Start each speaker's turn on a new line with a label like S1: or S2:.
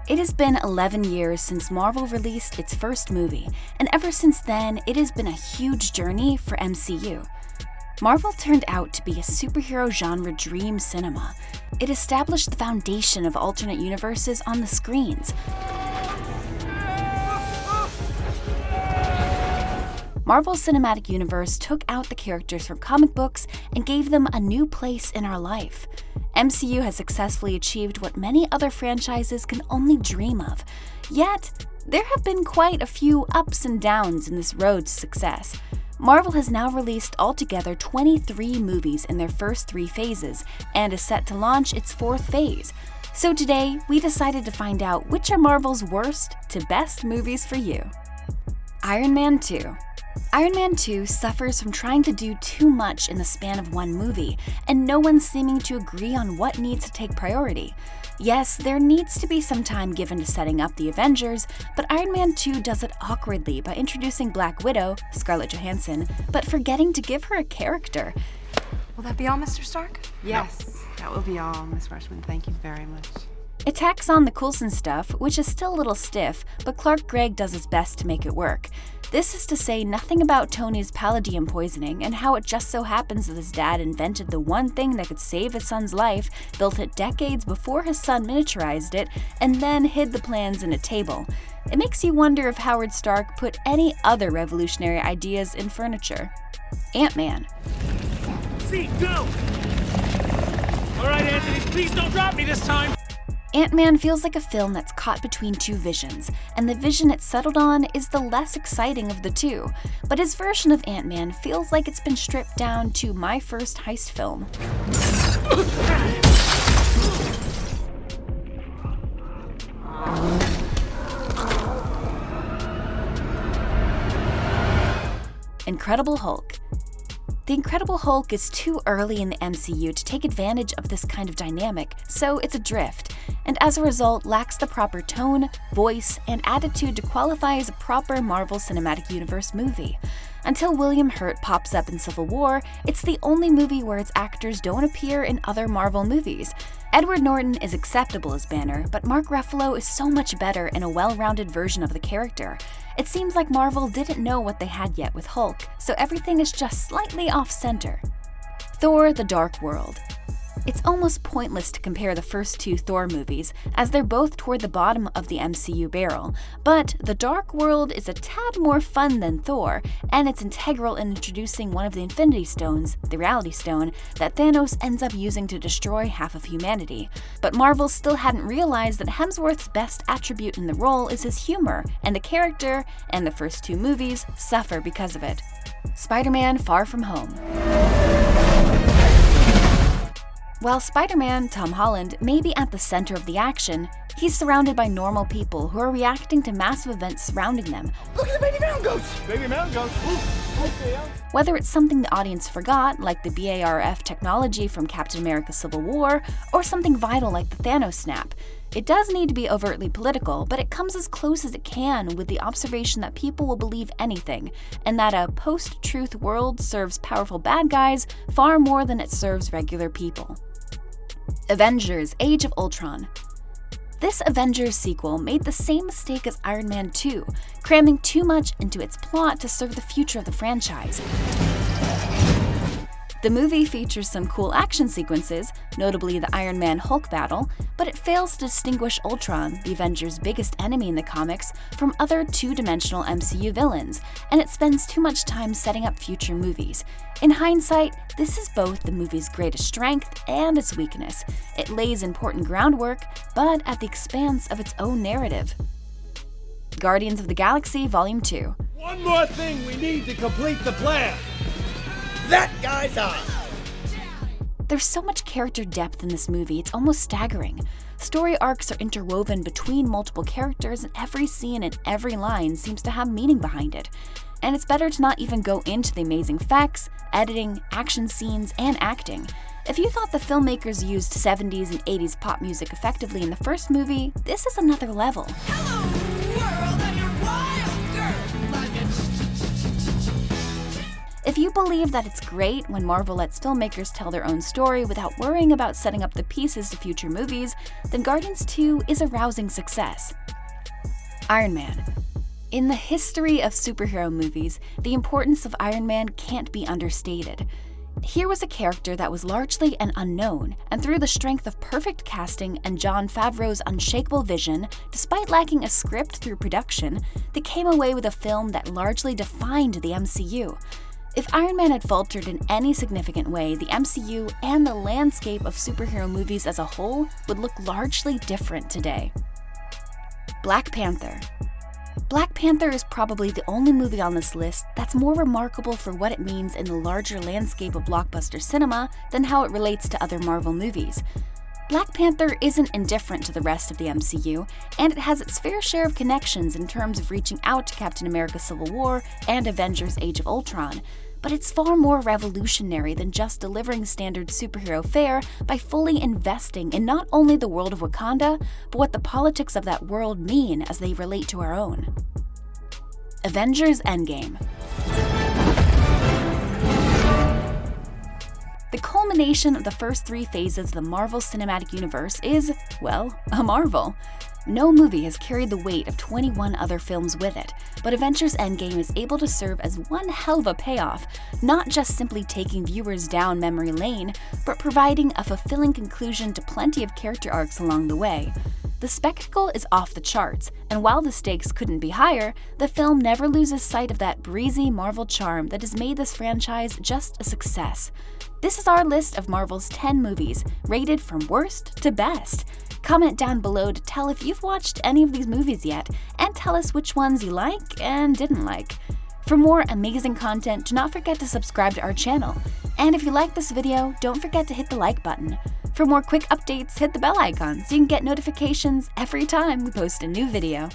S1: It has been 11 years since Marvel released its first movie, and ever since then, it has been a huge journey for MCU. Marvel turned out to be a superhero genre dream cinema. It established the foundation of alternate universes on the screens. Marvel's cinematic universe took out the characters from comic books and gave them a new place in our life. MCU has successfully achieved what many other franchises can only dream of. Yet, there have been quite a few ups and downs in this road to success. Marvel has now released altogether 23 movies in their first 3 phases and is set to launch its 4th phase. So today, we decided to find out which are Marvel's worst to best movies for you. Iron Man 2. Iron Man 2 suffers from trying to do too much in the span of one movie, and no one's seeming to agree on what needs to take priority. Yes, there needs to be some time given to setting up the Avengers, but Iron Man 2 does it awkwardly by introducing Black Widow, Scarlett Johansson, but forgetting to give her a character.
S2: Will that be all, Mr. Stark?
S3: Yes, that will be all, Miss Rushman. Thank you very much.
S1: It tacks on the Coulson stuff, which is still a little stiff, but Clark Gregg does his best to make it work. This is to say nothing about Tony's palladium poisoning and how it just so happens that his dad invented the one thing that could save his son's life, built it decades before his son miniaturized it, and then hid the plans in a table. It makes you wonder if Howard Stark put any other revolutionary ideas in furniture. Ant-Man.
S4: See, go! All right, Anthony, please don't drop me this time!
S1: Ant-Man feels like a film that's caught between two visions, and the vision it settled on is the less exciting of the two. But his version of Ant-Man feels like it's been stripped down to my first heist film. Incredible Hulk. The Incredible Hulk is too early in the MCU to take advantage of this kind of dynamic, so it's adrift, and as a result lacks the proper tone, voice, and attitude to qualify as a proper Marvel Cinematic Universe movie. Until William Hurt pops up in Civil War, it's the only movie where its actors don't appear in other Marvel movies. Edward Norton is acceptable as Banner, but Mark Ruffalo is so much better in a well-rounded version of the character. It seems like Marvel didn't know what they had yet with Hulk, so everything is just slightly off-center. Thor: The Dark World. It's almost pointless to compare the first 2 Thor movies, as they're both toward the bottom of the MCU barrel, but The Dark World is a tad more fun than Thor, and it's integral in introducing one of the Infinity Stones, the Reality Stone, that Thanos ends up using to destroy half of humanity. But Marvel still hadn't realized that Hemsworth's best attribute in the role is his humor, and the character, and the first 2 movies, suffer because of it. Spider-Man: Far From Home. While Spider-Man, Tom Holland, may be at the center of the action, he's surrounded by normal people who are reacting to massive events surrounding them.
S4: Look at the baby mountain goats! Baby mountain goats!
S1: Whether it's something the audience forgot, like the BARF technology from Captain America: Civil War, or something vital like the Thanos snap. It does need to be overtly political, but it comes as close as it can with the observation that people will believe anything, and that a post-truth world serves powerful bad guys far more than it serves regular people. Avengers: Age of Ultron. This Avengers sequel made the same mistake as Iron Man 2, cramming too much into its plot to serve the future of the franchise. The movie features some cool action sequences, notably the Iron Man-Hulk battle, but it fails to distinguish Ultron, the Avengers' biggest enemy in the comics, from other two-dimensional MCU villains, and it spends too much time setting up future movies. In hindsight, this is both the movie's greatest strength and its weakness. It lays important groundwork, but at the expense of its own narrative. Guardians of the Galaxy Volume 2.
S4: One more thing we need to complete the plan! That guy's on!
S1: There's so much character depth in this movie, it's almost staggering. Story arcs are interwoven between multiple characters, and every scene and every line seems to have meaning behind it. And it's better to not even go into the amazing effects, editing, action scenes, and acting. If you thought the filmmakers used 70s and 80s pop music effectively in the first movie, this is another level. If you believe that it's great when Marvel lets filmmakers tell their own story without worrying about setting up the pieces to future movies, then Guardians 2 is a rousing success. Iron Man. In the history of superhero movies, the importance of Iron Man can't be understated. Here was a character that was largely an unknown, and through the strength of perfect casting and Jon Favreau's unshakable vision, despite lacking a script through production, they came away with a film that largely defined the MCU. If Iron Man had faltered in any significant way, the MCU and the landscape of superhero movies as a whole would look largely different today. Black Panther. Black Panther is probably the only movie on this list that's more remarkable for what it means in the larger landscape of blockbuster cinema than how it relates to other Marvel movies. Black Panther isn't indifferent to the rest of the MCU, and it has its fair share of connections in terms of reaching out to Captain America: Civil War and Avengers: Age of Ultron, but it's far more revolutionary than just delivering standard superhero fare by fully investing in not only the world of Wakanda, but what the politics of that world mean as they relate to our own. Avengers: Endgame. The culmination of the first 3 phases of the Marvel Cinematic Universe is, well, a marvel. No movie has carried the weight of 21 other films with it, but Avengers: Endgame is able to serve as one hell of a payoff, not just simply taking viewers down memory lane, but providing a fulfilling conclusion to plenty of character arcs along the way. The spectacle is off the charts, and while the stakes couldn't be higher, the film never loses sight of that breezy Marvel charm that has made this franchise just a success. This is our list of Marvel's 10 movies, rated from worst to best. Comment down below to tell if you've watched any of these movies yet, and tell us which ones you like and didn't like. For more amazing content, do not forget to subscribe to our channel. And if you like this video, don't forget to hit the like button. For more quick updates, hit the bell icon so you can get notifications every time we post a new video.